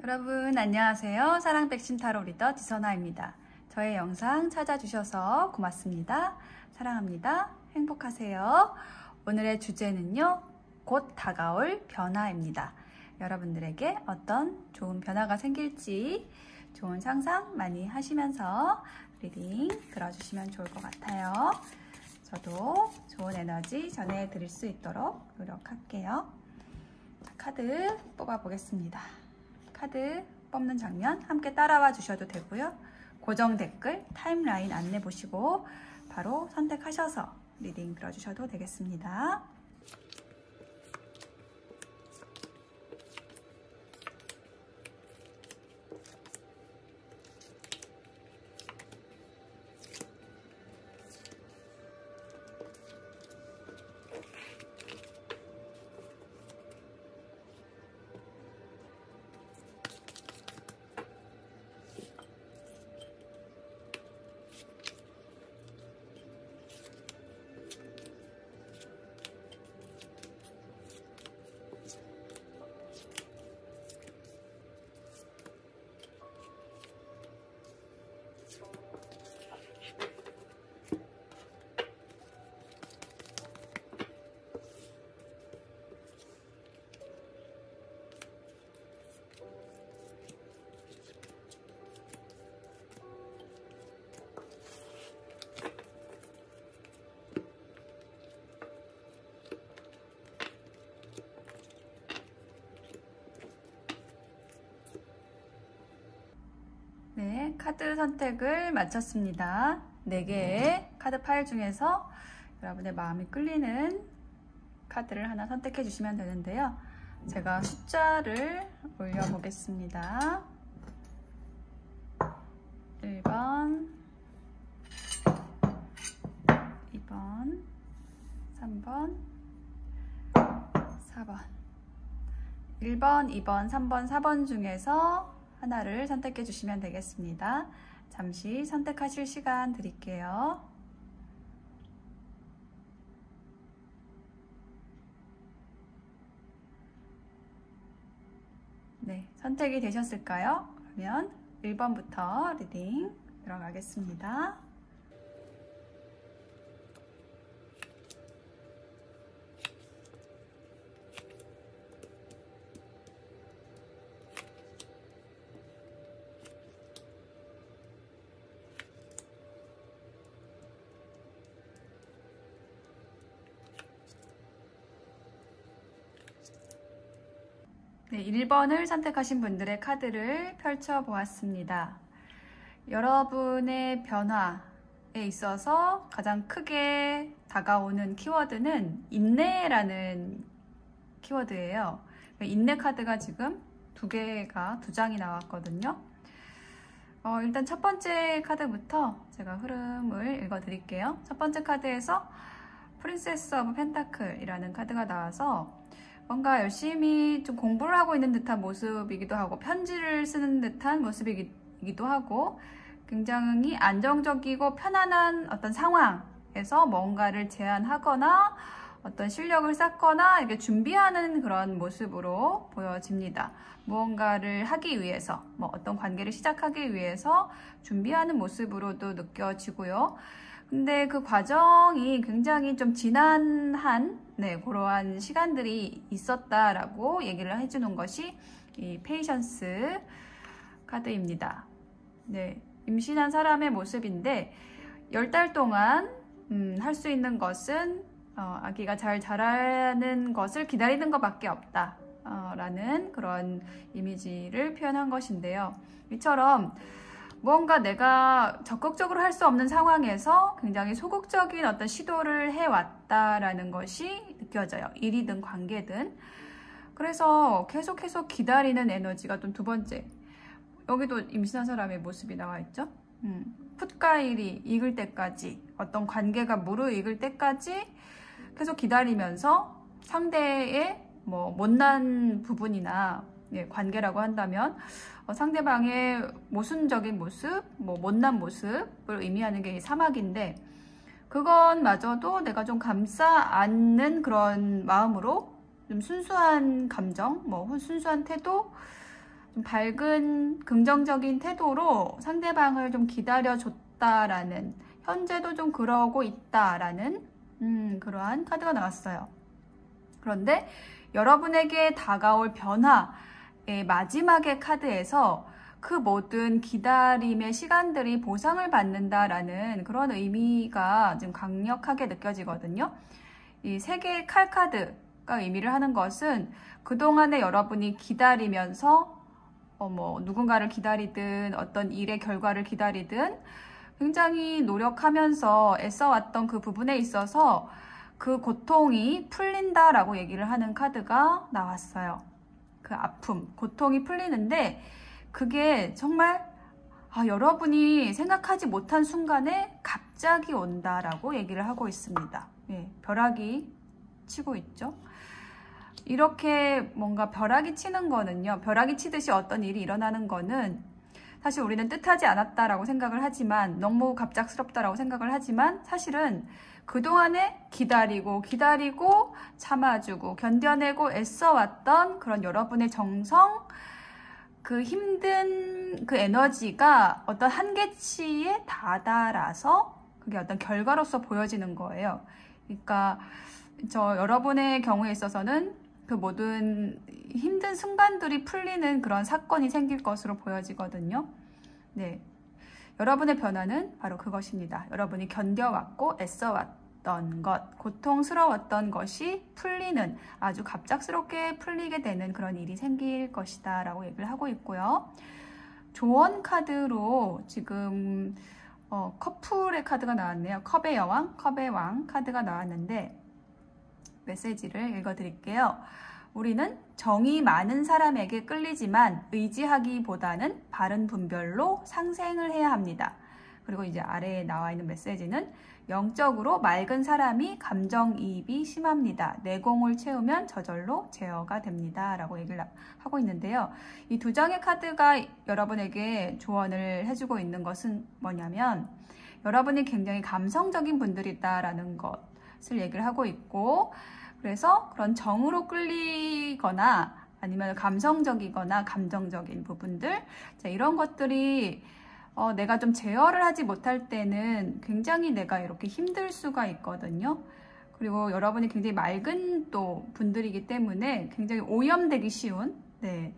여러분 안녕하세요. 사랑백신 타로 리더 지선아입니다. 저의 영상 찾아주셔서 고맙습니다. 사랑합니다. 행복하세요. 오늘의 주제는요, 곧 다가올 변화입니다. 여러분들에게 어떤 좋은 변화가 생길지 좋은 상상 많이 하시면서 리딩 들어주시면 좋을 것 같아요. 저도 좋은 에너지 전해드릴 수 있도록 노력할게요. 자, 카드 뽑아보겠습니다. 카드 뽑는 장면 함께 따라와 주셔도 되고요. 고정 댓글, 타임라인 안내 보시고 바로 선택하셔서 리딩 들어주셔도 되겠습니다. 네, 카드 선택을 마쳤습니다. 4개의 카드 파일 중에서 여러분의 마음이 끌리는 카드를 하나 선택해 주시면 되는데요. 제가 숫자를 올려보겠습니다. 1번, 2번, 3번, 4번. 1번, 2번, 3번, 4번 중에서 하나를 선택해 주시면 되겠습니다. 잠시 선택하실 시간 드릴게요. 네, 선택이 되셨을까요? 그러면 1번부터 리딩 들어가겠습니다. 네, 1번을 선택하신 분들의 카드를 펼쳐보았습니다. 여러분의 변화에 있어서 가장 크게 다가오는 키워드는 인내라는 키워드예요. 인내 카드가 지금 2장이 나왔거든요. 일단 첫 번째 카드부터 제가 흐름을 읽어드릴게요. 첫 번째 카드에서 프린세스 오브 펜타클이라는 카드가 나와서 뭔가 열심히 좀 공부를 하고 있는 듯한 모습이기도 하고 편지를 쓰는 듯한 모습이기도 하고 굉장히 안정적이고 편안한 어떤 상황에서 뭔가를 제안하거나 어떤 실력을 쌓거나 이렇게 준비하는 그런 모습으로 보여집니다. 무언가를 하기 위해서, 어떤 관계를 시작하기 위해서 준비하는 모습으로도 느껴지고요. 근데 그 과정이 굉장히 좀 지난한 그러한 시간들이 있었다라고 얘기를 해주는 것이 이 페이션스 카드입니다. 네, 임신한 사람의 모습인데 10달 동안 할 수 있는 것은 아기가 잘 자라는 것을 기다리는 것밖에 없다 라는 그런 이미지를 표현한 것인데요. 이처럼 무언가 내가 적극적으로 할 수 없는 상황에서 굉장히 소극적인 어떤 시도를 해왔다라는 것이 느껴져요. 일이든 관계든. 그래서 계속 기다리는 에너지가 좀 2번째. 여기도 임신한 사람의 모습이 나와 있죠. 풋가일이 익을 때까지, 어떤 관계가 무르익을 때까지 계속 기다리면서 상대의 못난 부분이나 관계라고 한다면 상대방의 모순적인 모습, 못난 모습을 의미하는 게 이 사막인데 그건마저도 내가 좀 감싸 안는 그런 마음으로 좀 순수한 감정, 뭐 순수한 태도, 좀 밝은 긍정적인 태도로 상대방을 좀 기다려줬다라는, 현재도 좀 그러고 있다라는 그러한 카드가 나왔어요. 그런데 여러분에게 다가올 변화의 마지막의 카드에서 그 모든 기다림의 시간들이 보상을 받는다라는 그런 의미가 좀 강력하게 느껴지거든요. 이 세 개의 칼 카드가 의미를 하는 것은 그동안에 여러분이 기다리면서 뭐 누군가를 기다리든 어떤 일의 결과를 기다리든 굉장히 노력하면서 애써왔던 그 부분에 있어서 그 고통이 풀린다라고 얘기를 하는 카드가 나왔어요. 그 아픔, 고통이 풀리는데 그게 정말 여러분이 생각하지 못한 순간에 갑자기 온다라고 얘기를 하고 있습니다. 예, 벼락이 치고 있죠. 이렇게 뭔가 벼락이 치는 거는요, 벼락이 치듯이 어떤 일이 일어나는 거는 사실 우리는 뜻하지 않았다라고 생각을 하지만, 너무 갑작스럽다라고 생각을 하지만 사실은 그동안에 기다리고 참아주고 견뎌내고 애써왔던 그런 여러분의 정성, 그 힘든 그 에너지가 어떤 한계치에 다다라서 그게 어떤 결과로서 보여지는 거예요. 그러니까 여러분의 경우에 있어서는 그 모든 힘든 순간들이 풀리는 그런 사건이 생길 것으로 보여지거든요. 네, 여러분의 변화는 바로 그것입니다. 여러분이 견뎌왔고 애써왔던 것, 고통스러웠던 것이 풀리는, 아주 갑작스럽게 풀리게 되는 그런 일이 생길 것이다 라고 얘기를 하고 있고요. 조언 카드로 지금 커플의 카드가 나왔네요. 컵의 여왕, 컵의 왕 카드가 나왔는데 메시지를 읽어드릴게요. 우리는 정이 많은 사람에게 끌리지만 의지하기보다는 바른 분별로 상생을 해야 합니다. 그리고 이제 아래에 나와 있는 메시지는 영적으로 맑은 사람이 감정이입이 심합니다. 내공을 채우면 저절로 제어가 됩니다. 라고 얘기를 하고 있는데요. 이 두 장의 카드가 여러분에게 조언을 해주고 있는 것은 뭐냐면, 여러분이 굉장히 감성적인 분들이다라는 것을 얘기를 하고 있고, 그래서 그런 정으로 끌리거나 아니면 감성적이거나 감정적인 부분들, 이런 것들이 내가 좀 제어를 하지 못할 때는 굉장히 내가 이렇게 힘들 수가 있거든요. 그리고 여러분이 굉장히 맑은 또 분들이기 때문에 굉장히 오염되기 쉬운, 네,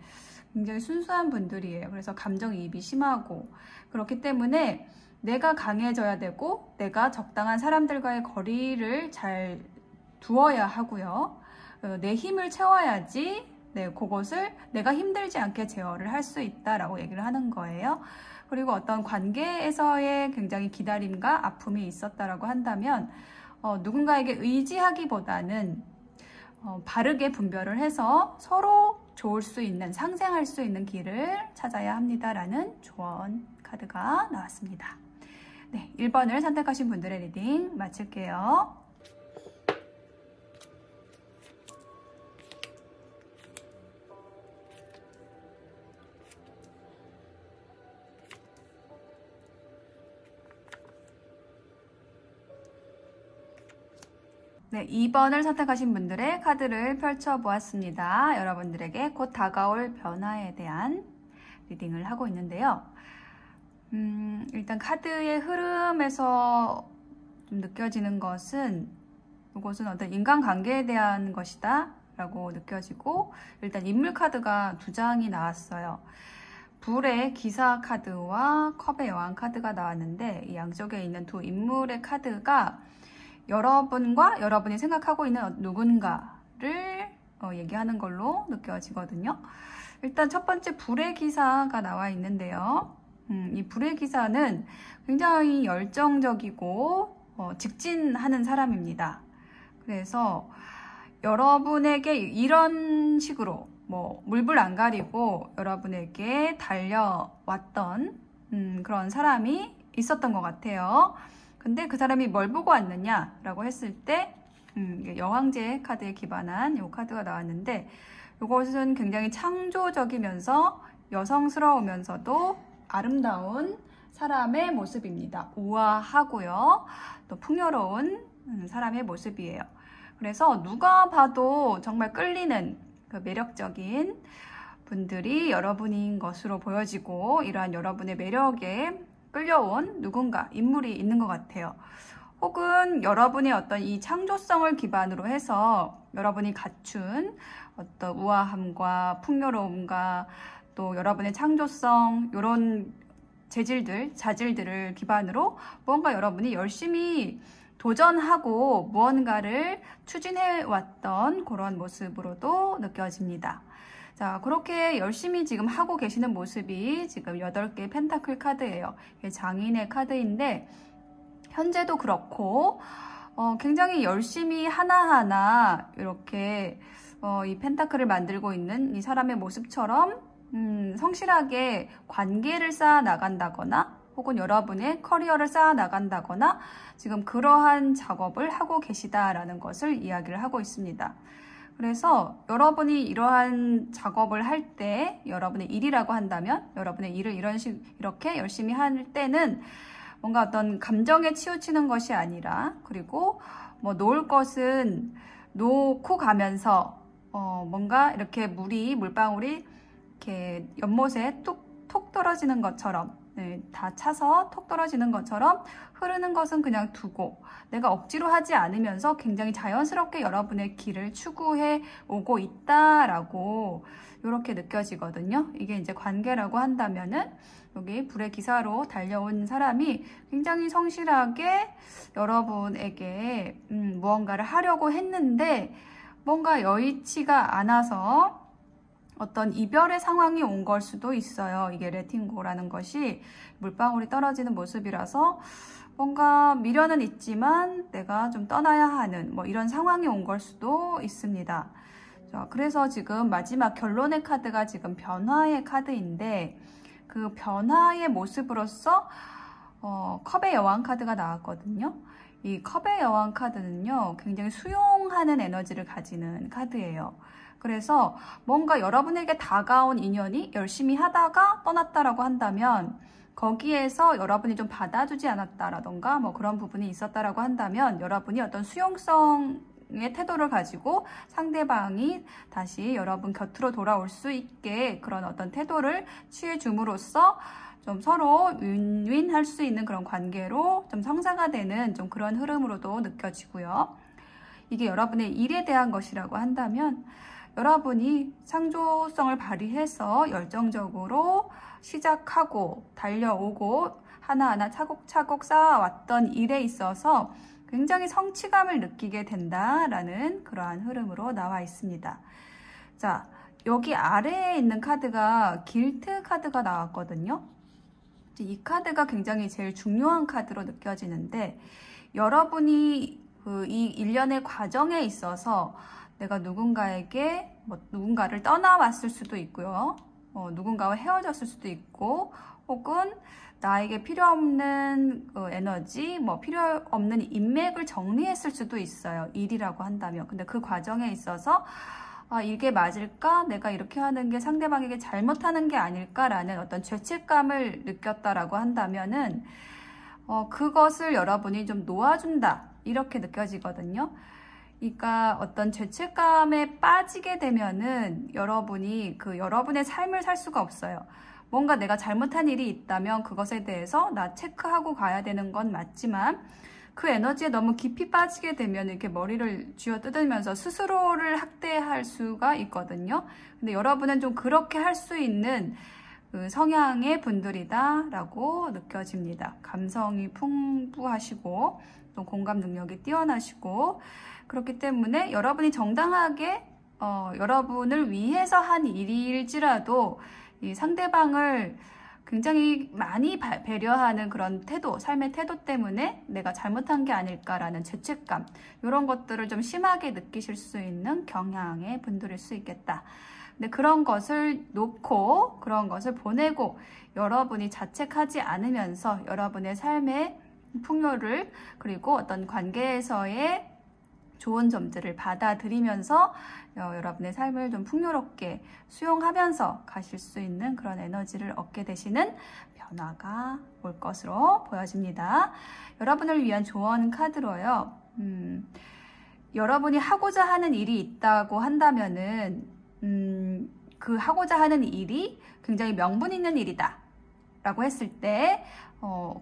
굉장히 순수한 분들이에요. 그래서 감정이입이 심하고, 그렇기 때문에 내가 강해져야 되고 내가 적당한 사람들과의 거리를 잘 두어야 하고요. 내 힘을 채워야지 그것을 내가 힘들지 않게 제어를 할 수 있다라고 얘기를 하는 거예요. 그리고 어떤 관계에서의 굉장히 기다림과 아픔이 있었다라고 한다면 누군가에게 의지하기보다는 바르게 분별을 해서 서로 좋을 수 있는, 상생할 수 있는 길을 찾아야 합니다라는 조언 카드가 나왔습니다. 네, 1번을 선택하신 분들의 리딩 마칠게요. 네, 2번을 선택하신 분들의 카드를 펼쳐보았습니다. 여러분들에게 곧 다가올 변화에 대한 리딩을 하고 있는데요. 일단 카드의 흐름에서 좀 느껴지는 것은, 이것은 어떤 인간관계에 대한 것이다 라고 느껴지고, 일단 인물 카드가 두 장이 나왔어요. 불의 기사 카드와 컵의 여왕 카드가 나왔는데, 이 양쪽에 있는 두 인물의 카드가 여러분과 여러분이 생각하고 있는 누군가를 얘기하는 걸로 느껴지거든요. 일단 첫 번째 불의 기사가 나와 있는데요. 이 불의 기사는 굉장히 열정적이고 직진하는 사람입니다. 그래서 여러분에게 이런 식으로 물불 안 가리고 여러분에게 달려왔던 그런 사람이 있었던 것 같아요. 근데 그 사람이 뭘 보고 왔느냐라고 했을 때 여왕제 카드에 기반한 이 카드가 나왔는데, 이것은 굉장히 창조적이면서 여성스러우면서도 아름다운 사람의 모습입니다. 우아하고요. 또 풍요로운 사람의 모습이에요. 그래서 누가 봐도 정말 끌리는 그 매력적인 분들이 여러분인 것으로 보여지고 이러한 여러분의 매력에 끌려온 누군가, 인물이 있는 것 같아요. 혹은 여러분의 어떤 이 창조성을 기반으로 해서 여러분이 갖춘 어떤 우아함과 풍요로움과 또 여러분의 창조성, 이런 재질들, 자질들을 기반으로 뭔가 여러분이 열심히 도전하고 무언가를 추진해왔던 그런 모습으로도 느껴집니다. 자, 그렇게 열심히 지금 하고 계시는 모습이 지금 8개의 펜타클 카드예요. 이게 장인의 카드인데 현재도 그렇고 굉장히 열심히 하나하나 이렇게 이 펜타클을 만들고 있는 이 사람의 모습처럼 성실하게 관계를 쌓아 나간다거나 혹은 여러분의 커리어를 쌓아 나간다거나 지금 그러한 작업을 하고 계시다라는 것을 이야기를 하고 있습니다. 그래서 여러분이 이러한 작업을 할 때 여러분의 일이라고 한다면 여러분의 일을 이렇게 열심히 할 때는 뭔가 어떤 감정에 치우치는 것이 아니라 그리고 뭐 놓을 것은 놓고 가면서 뭔가 이렇게 물방울이 이렇게 연못에 톡 떨어지는 것처럼 다 차서 톡 떨어지는 것처럼 흐르는 것은 그냥 두고 내가 억지로 하지 않으면서 굉장히 자연스럽게 여러분의 길을 추구해 오고 있다라고 이렇게 느껴지거든요. 이게 이제 관계라고 한다면은 여기 불의 기사로 달려온 사람이 굉장히 성실하게 여러분에게 무언가를 하려고 했는데 뭔가 여의치가 않아서 어떤 이별의 상황이 온 걸 수도 있어요. 이게 레팅고라는 것이 물방울이 떨어지는 모습이라서 뭔가 미련은 있지만 내가 좀 떠나야 하는 뭐 이런 상황이 온 걸 수도 있습니다. 자, 그래서 지금 마지막 결론의 카드가 지금 변화의 카드인데 그 변화의 모습으로서 컵의 여왕 카드가 나왔거든요. 이 컵의 여왕 카드는요, 굉장히 수용하는 에너지를 가지는 카드예요. 그래서 뭔가 여러분에게 다가온 인연이 열심히 하다가 떠났다라고 한다면 거기에서 여러분이 좀 받아주지 않았다라던가 뭐 그런 부분이 있었다라고 한다면 여러분이 어떤 수용성의 태도를 가지고 상대방이 다시 여러분 곁으로 돌아올 수 있게 그런 어떤 태도를 취해줌으로써 좀 서로 윈윈할 수 있는 그런 관계로 좀 성사가 되는 좀 그런 흐름으로도 느껴지고요. 이게 여러분의 일에 대한 것이라고 한다면 여러분이 창조성을 발휘해서 열정적으로 시작하고 달려오고 하나하나 차곡차곡 쌓아왔던 일에 있어서 굉장히 성취감을 느끼게 된다라는 그러한 흐름으로 나와 있습니다. 자, 여기 아래에 있는 카드가 길트 카드가 나왔거든요. 이 카드가 굉장히 제일 중요한 카드로 느껴지는데 여러분이 이 일련의 과정에 있어서 내가 누군가에게 누군가를 떠나왔을 수도 있고요. 누군가와 헤어졌을 수도 있고 혹은 나에게 필요 없는 에너지, 필요 없는 인맥을 정리했을 수도 있어요. 일이라고 한다면. 근데 그 과정에 있어서 이게 맞을까? 내가 이렇게 하는 게 상대방에게 잘못하는 게 아닐까라는 어떤 죄책감을 느꼈다라고 한다면은 그것을 여러분이 좀 놓아준다. 이렇게 느껴지거든요. 그러니까 어떤 죄책감에 빠지게 되면은 여러분이 여러분의 삶을 살 수가 없어요. 뭔가 내가 잘못한 일이 있다면 그것에 대해서 나 체크하고 가야 되는 건 맞지만 그 에너지에 너무 깊이 빠지게 되면 이렇게 머리를 쥐어뜯으면서 스스로를 학대할 수가 있거든요. 근데 여러분은 좀 그렇게 할 수 있는 그 성향의 분들이다라고 느껴집니다. 감성이 풍부하시고 또 공감 능력이 뛰어나시고 그렇기 때문에 여러분이 정당하게 여러분을 위해서 한 일일지라도 이 상대방을 굉장히 많이 배려하는 그런 태도, 삶의 태도 때문에 내가 잘못한 게 아닐까라는 죄책감 이런 것들을 좀 심하게 느끼실 수 있는 경향의 분들일 수 있겠다. 근데 그런 것을 놓고 그런 것을 보내고 여러분이 자책하지 않으면서 여러분의 삶의 풍요를 그리고 어떤 관계에서의 좋은 점들을 받아들이면서 여러분의 삶을 좀 풍요롭게 수용하면서 가실 수 있는 그런 에너지를 얻게 되시는 변화가 올 것으로 보여집니다. 여러분을 위한 조언 카드로요. 여러분이 하고자 하는 일이 있다고 한다면은 그 하고자 하는 일이 굉장히 명분 있는 일이다 라고 했을 때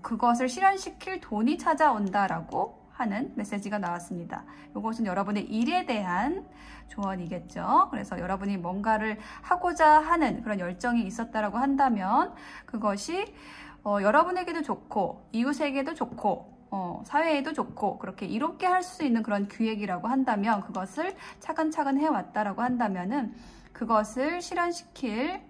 그것을 실현시킬 돈이 찾아온다라고 하는 메시지가 나왔습니다. 이것은 여러분의 일에 대한 조언이겠죠. 그래서 여러분이 뭔가를 하고자 하는 그런 열정이 있었다라고 한다면 그것이 여러분에게도 좋고 이웃에게도 좋고 사회에도 좋고 그렇게 이롭게 할 수 있는 그런 기획이라고 한다면 그것을 차근차근 해왔다라고 한다면은 그것을 실현시킬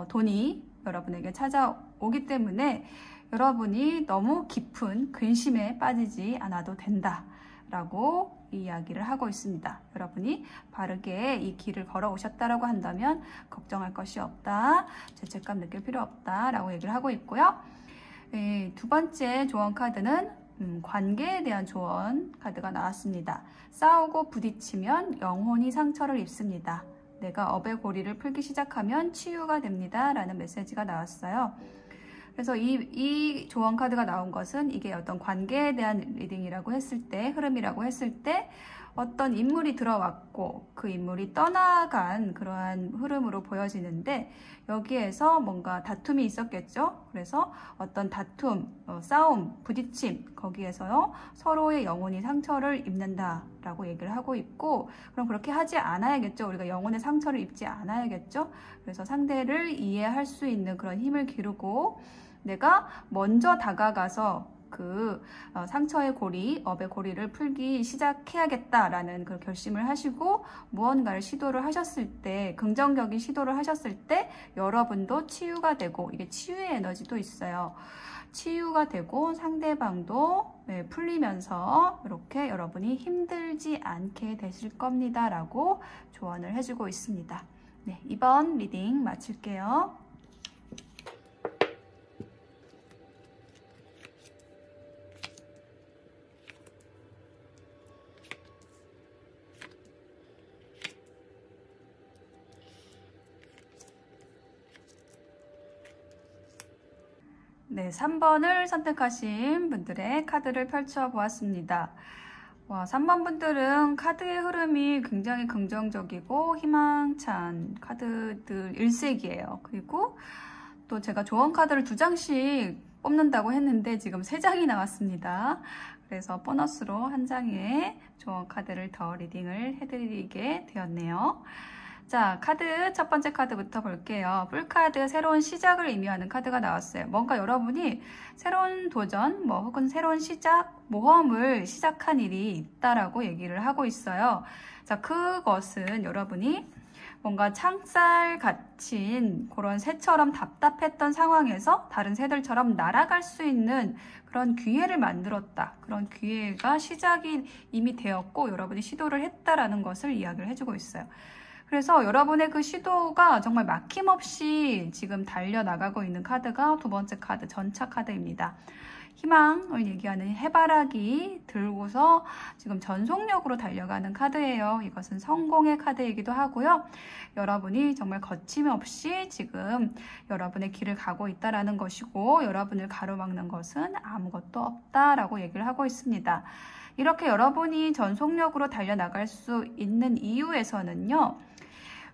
돈이 여러분에게 찾아오기 때문에 여러분이 너무 깊은 근심에 빠지지 않아도 된다라고 이야기를 하고 있습니다. 여러분이 바르게 이 길을 걸어오셨다라고 한다면 걱정할 것이 없다, 죄책감 느낄 필요 없다라고 얘기를 하고 있고요. 두 번째 조언 카드는 관계에 대한 조언 카드가 나왔습니다. 싸우고 부딪히면 영혼이 상처를 입습니다. 내가 업의 고리를 풀기 시작하면 치유가 됩니다. 라는 메시지가 나왔어요. 그래서 이 조언 카드가 나온 것은 이게 어떤 관계에 대한 리딩이라고 했을 때, 흐름이라고 했을 때 어떤 인물이 들어왔고 그 인물이 떠나간 그러한 흐름으로 보여지는데 여기에서 뭔가 다툼이 있었겠죠. 그래서 어떤 다툼, 싸움, 부딪힘 거기에서요 서로의 영혼이 상처를 입는다라고 얘기를 하고 있고 그럼 그렇게 하지 않아야겠죠. 우리가 영혼의 상처를 입지 않아야겠죠. 그래서 상대를 이해할 수 있는 그런 힘을 기르고 내가 먼저 다가가서 그 상처의 고리, 업의 고리를 풀기 시작해야겠다라는 그 결심을 하시고 무언가를 시도를 하셨을 때, 긍정적인 시도를 하셨을 때 여러분도 치유가 되고 이게 치유의 에너지도 있어요. 치유가 되고 상대방도 풀리면서 이렇게 여러분이 힘들지 않게 되실 겁니다 라고 조언을 해주고 있습니다. 네, 이번 리딩 마칠게요. 네, 3번을 선택하신 분들의 카드를 펼쳐 보았습니다. 와, 3번 분들은 카드의 흐름이 굉장히 긍정적이고 희망찬 카드들 일색이에요. 그리고 또 제가 조언 카드를 2장씩 뽑는다고 했는데 지금 3장이 나왔습니다. 그래서 보너스로 1장의 조언 카드를 더 리딩을 해드리게 되었네요. 자, 카드 첫 번째 카드부터 볼게요. 풀카드, 새로운 시작을 의미하는 카드가 나왔어요. 뭔가 여러분이 새로운 도전, 혹은 새로운 시작, 모험을 시작한 일이 있다라고 얘기를 하고 있어요. 자, 그것은 여러분이 뭔가 창살 갇힌 그런 새처럼 답답했던 상황에서 다른 새들처럼 날아갈 수 있는 그런 기회를 만들었다. 그런 기회가 시작이 이미 되었고 여러분이 시도를 했다라는 것을 이야기를 해주고 있어요. 그래서 여러분의 그 시도가 정말 막힘없이 지금 달려나가고 있는 카드가 두 번째 카드, 전차 카드입니다. 희망을 얘기하는 해바라기 들고서 지금 전속력으로 달려가는 카드예요. 이것은 성공의 카드이기도 하고요. 여러분이 정말 거침없이 지금 여러분의 길을 가고 있다라는 것이고 여러분을 가로막는 것은 아무것도 없다라고 얘기를 하고 있습니다. 이렇게 여러분이 전속력으로 달려나갈 수 있는 이유에서는요.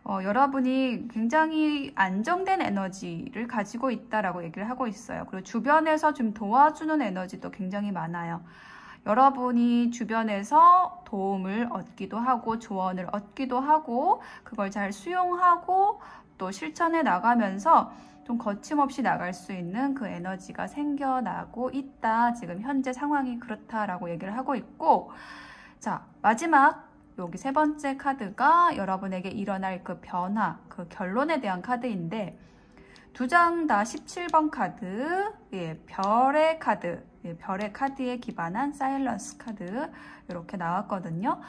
여러분이 굉장히 안정된 에너지를 가지고 있다라고 얘기를 하고 있어요. 그리고 주변에서 좀 도와주는 에너지도 굉장히 많아요. 여러분이 주변에서 도움을 얻기도 하고 조언을 얻기도 하고 그걸 잘 수용하고 또 실천해 나가면서 좀 거침없이 나갈 수 있는 그 에너지가 생겨나고 있다. 지금 현재 상황이 그렇다라고 얘기를 하고 있고 자, 마지막 여기 세 번째 카드가 여러분에게 일어날 그 변화, 그 결론에 대한 카드인데 2장 다 17번 카드, 별의 카드, 별의 카드에 기반한 사일런스 카드 이렇게 나왔거든요.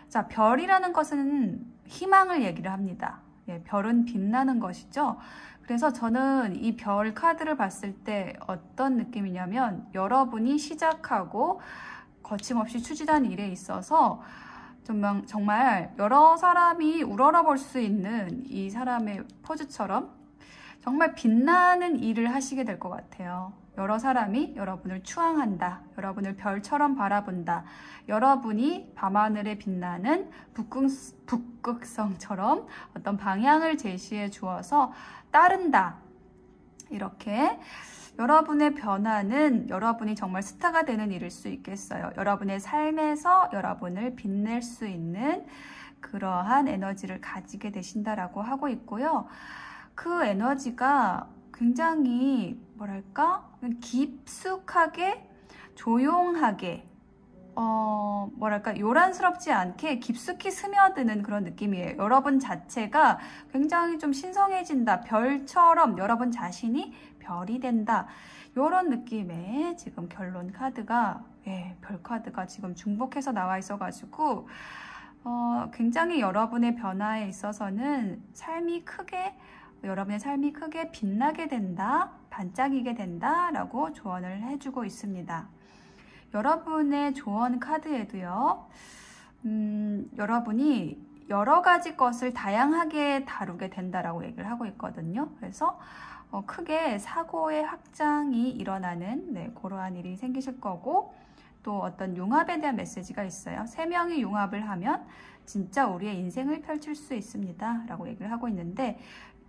자, 별이라는 것은 희망을 얘기를 합니다. 별은 빛나는 것이죠. 그래서 저는 이 별 카드를 봤을 때 어떤 느낌이냐면 여러분이 시작하고 거침없이 추진한 일에 있어서 정말 여러 사람이 우러러 볼 수 있는 이 사람의 포즈처럼 정말 빛나는 일을 하시게 될 것 같아요. 여러 사람이 여러분을 추앙한다. 여러분을 별처럼 바라본다. 여러분이 밤하늘에 빛나는 북극성처럼 어떤 방향을 제시해 주어서 따른다. 이렇게 여러분의 변화는 여러분이 정말 스타가 되는 일일 수 있겠어요. 여러분의 삶에서 여러분을 빛낼 수 있는 그러한 에너지를 가지게 되신다라고 하고 있고요. 그 에너지가 굉장히 뭐랄까 깊숙하게 조용하게 뭐랄까 요란스럽지 않게 깊숙이 스며드는 그런 느낌이에요. 여러분 자체가 굉장히 좀 신성해진다. 별처럼 여러분 자신이 별이 된다. 이런 느낌의 지금 결론 카드가 별 카드가 지금 중복해서 나와 있어가지고 굉장히 여러분의 변화에 있어서는 여러분의 삶이 크게 빛나게 된다, 반짝이게 된다 라고 조언을 해주고 있습니다. 여러분의 조언 카드에도요, 여러분이 여러 가지 것을 다양하게 다루게 된다라고 얘기를 하고 있거든요. 그래서 크게 사고의 확장이 일어나는 그러한 일이 생기실 거고, 또 어떤 융합에 대한 메시지가 있어요. 3명이 융합을 하면 진짜 우리의 인생을 펼칠 수 있습니다 라고 얘기를 하고 있는데,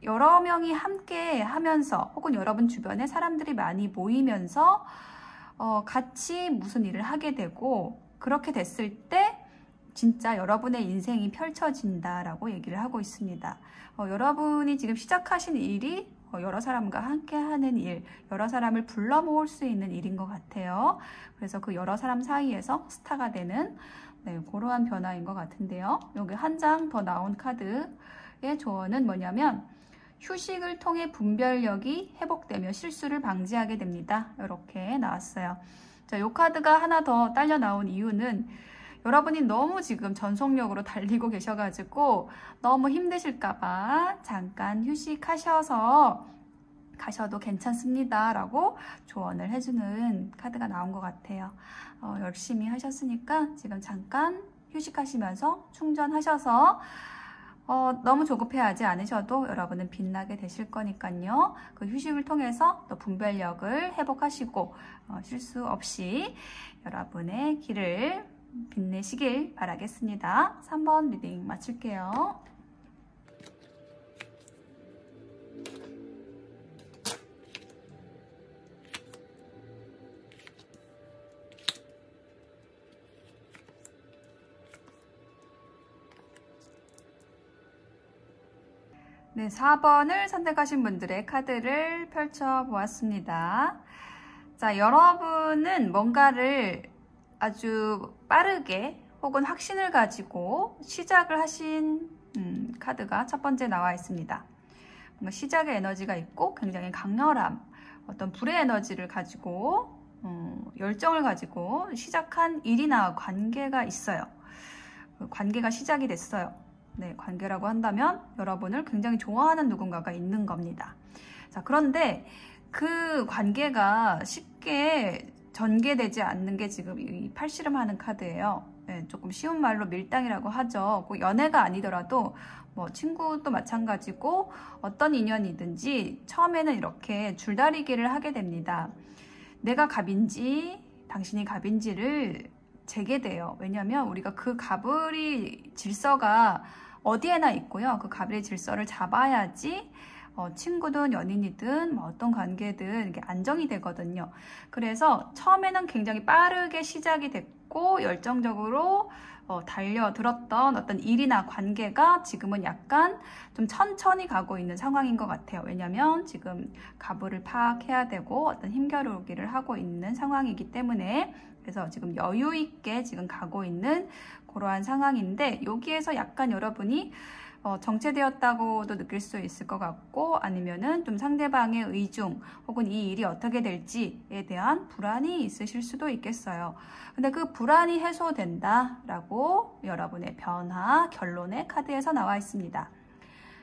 여러 명이 함께 하면서 혹은 여러분 주변에 사람들이 많이 모이면서 같이 무슨 일을 하게 되고, 그렇게 됐을 때 진짜 여러분의 인생이 펼쳐진다라고 얘기를 하고 있습니다. 여러분이 지금 시작하신 일이 여러 사람과 함께 하는 일, 여러 사람을 불러 모을 수 있는 일인 것 같아요. 그래서 그 여러 사람 사이에서 스타가 되는 그러한 변화인 것 같은데요. 여기 한 장 더 나온 카드의 조언은 뭐냐면, 휴식을 통해 분별력이 회복되며 실수를 방지하게 됩니다. 이렇게 나왔어요. 자, 이 카드가 하나 더 딸려 나온 이유는 여러분이 너무 지금 전속력으로 달리고 계셔가지고 너무 힘드실까봐 잠깐 휴식하셔서 가셔도 괜찮습니다 라고 조언을 해주는 카드가 나온 것 같아요. 열심히 하셨으니까 지금 잠깐 휴식하시면서 충전하셔서 너무 조급해하지 않으셔도 여러분은 빛나게 되실 거니까요. 그 휴식을 통해서 또 분별력을 회복하시고 실수 없이 여러분의 길을 빛내시길 바라겠습니다. 3번 리딩 마칠게요. 네, 4번을 선택하신 분들의 카드를 펼쳐보았습니다. 자, 여러분은 뭔가를 아주 빠르게 혹은 확신을 가지고 시작을 하신 카드가 첫 번째 나와 있습니다. 뭔가 시작의 에너지가 있고 굉장히 강렬함, 어떤 불의 에너지를 가지고 열정을 가지고 시작한 일이나 관계가 있어요. 그 관계가 시작이 됐어요. 네, 관계라고 한다면 여러분을 굉장히 좋아하는 누군가가 있는 겁니다. 자, 그런데 그 관계가 쉽게 전개되지 않는 게 지금 이 팔씨름하는 카드예요. 네, 조금 쉬운 말로 밀당이라고 하죠. 꼭 연애가 아니더라도 뭐 친구도 마찬가지고 어떤 인연이든지 처음에는 이렇게 줄다리기를 하게 됩니다. 내가 갑인지 당신이 갑인지를 재게 돼요. 왜냐하면 우리가 그 갑을이 질서가 어디에나 있고요. 그 갑의 질서를 잡아야지 친구든 연인이든 뭐 어떤 관계든 이게 안정이 되거든요. 그래서 처음에는 굉장히 빠르게 시작이 됐고 열정적으로 달려들었던 어떤 일이나 관계가 지금은 약간 좀 천천히 가고 있는 상황인 것 같아요. 왜냐면 지금 갑을을 파악해야 되고 어떤 힘겨루기를 하고 있는 상황이기 때문에, 그래서 지금 여유 있게 지금 가고 있는 그러한 상황인데, 여기에서 약간 여러분이 정체되었다고도 느낄 수 있을 것 같고, 아니면은 좀 상대방의 의중 혹은 이 일이 어떻게 될지에 대한 불안이 있으실 수도 있겠어요. 근데 그 불안이 해소된다 라고 여러분의 변화 결론의 카드에서 나와 있습니다.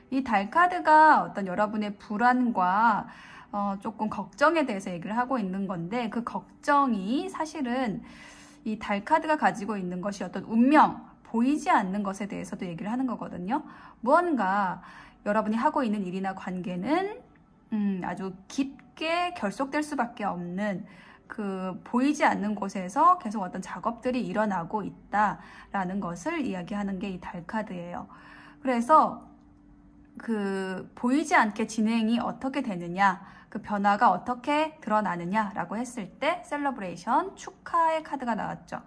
이 달 카드가 어떤 여러분의 불안과 조금 걱정에 대해서 얘기를 하고 있는 건데, 그 걱정이 사실은 이 달 카드가 가지고 있는 것이 어떤 운명, 보이지 않는 것에 대해서도 얘기를 하는 거거든요. 무언가 여러분이 하고 있는 일이나 관계는 아주 깊게 결속될 수밖에 없는 그 보이지 않는 곳에서 계속 어떤 작업들이 일어나고 있다라는 것을 이야기하는 게 이 달 카드예요. 그래서 그 보이지 않게 진행이 어떻게 되느냐, 그 변화가 어떻게 드러나느냐라고 했을 때 셀러브레이션, 축하의 카드가 나왔죠.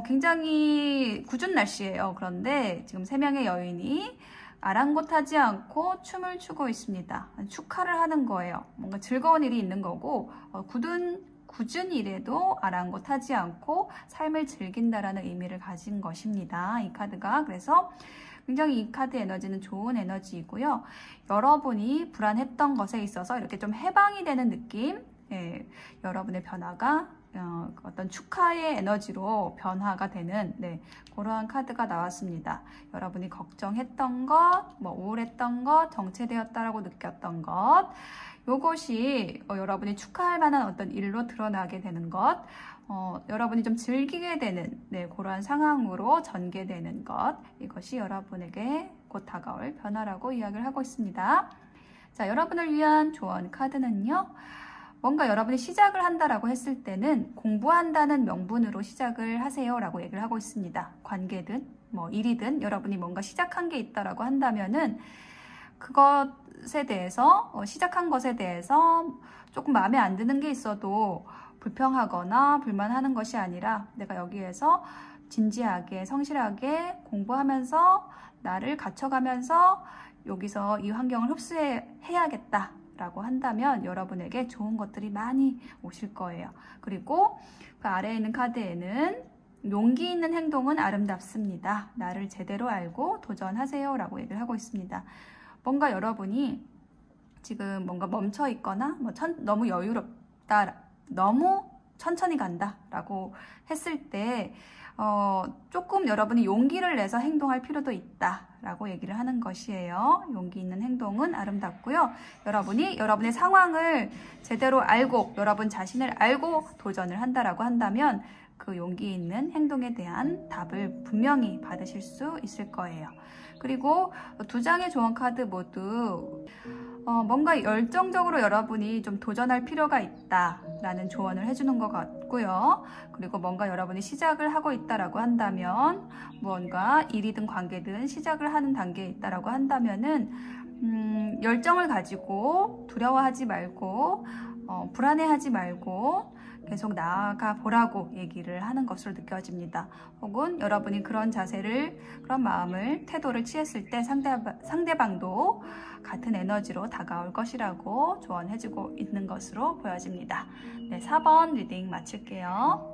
굉장히 궂은 날씨예요. 그런데 지금 3명의 여인이 아랑곳하지 않고 춤을 추고 있습니다. 축하를 하는 거예요. 뭔가 즐거운 일이 있는 거고 굳은 일에도 아랑곳하지 않고 삶을 즐긴다라는 의미를 가진 것입니다. 이 카드가. 그래서 굉장히 이 카드 에너지는 좋은 에너지이고요. 여러분이 불안했던 것에 있어서 이렇게 좀 해방이 되는 느낌, 여러분의 변화가 어떤 축하의 에너지로 변화가 되는 그러한 카드가 나왔습니다. 여러분이 걱정했던 것, 우울했던 것, 정체되었다라고 느꼈던 것, 요것이 여러분이 축하할 만한 어떤 일로 드러나게 되는 것, 여러분이 좀 즐기게 되는 그러한 상황으로 전개되는 것, 이것이 여러분에게 곧 다가올 변화라고 이야기를 하고 있습니다. 자, 여러분을 위한 조언 카드는요. 뭔가 여러분이 시작을 한다라고 했을 때는 공부한다는 명분으로 시작을 하세요 라고 얘기를 하고 있습니다. 관계든 일이든 여러분이 뭔가 시작한 게 있다라고 한다면은 그것에 대해서 시작한 것에 대해서 조금 마음에 안 드는 게 있어도 불평하거나 불만하는 것이 아니라 내가 여기에서 진지하게 성실하게 공부하면서 나를 갖춰가면서 여기서 이 환경을 흡수해야겠다 라고 한다면 여러분에게 좋은 것들이 많이 오실 거예요. 그리고 그 아래에 있는 카드에는 용기 있는 행동은 아름답습니다. 나를 제대로 알고 도전하세요 라고 얘기를 하고 있습니다. 뭔가 여러분이 지금 뭔가 멈춰 있거나 너무 여유롭다, 너무 천천히 간다 라고 했을 때 조금 여러분이 용기를 내서 행동할 필요도 있다 라고 얘기를 하는 것이에요. 용기 있는 행동은 아름답고요. 여러분이 여러분의 상황을 제대로 알고 여러분 자신을 알고 도전을 한다라고 한다면 그 용기 있는 행동에 대한 답을 분명히 받으실 수 있을 거예요. 그리고 두 장의 조언 카드 모두 뭔가 열정적으로 여러분이 좀 도전할 필요가 있다라는 조언을 해주는 것 같고요. 그리고 뭔가 여러분이 시작을 하고 있다라고 한다면 무언가 일이든 관계든 시작을 하는 단계에 있다라고 한다면은 열정을 가지고 두려워하지 말고 불안해하지 말고 계속 나아가 보라고 얘기를 하는 것으로 느껴집니다. 혹은 여러분이 그런 자세를, 그런 마음을, 태도를 취했을 때 상대방도 같은 에너지로 다가올 것이라고 조언해주고 있는 것으로 보여집니다. 네, 4번 리딩 마칠게요.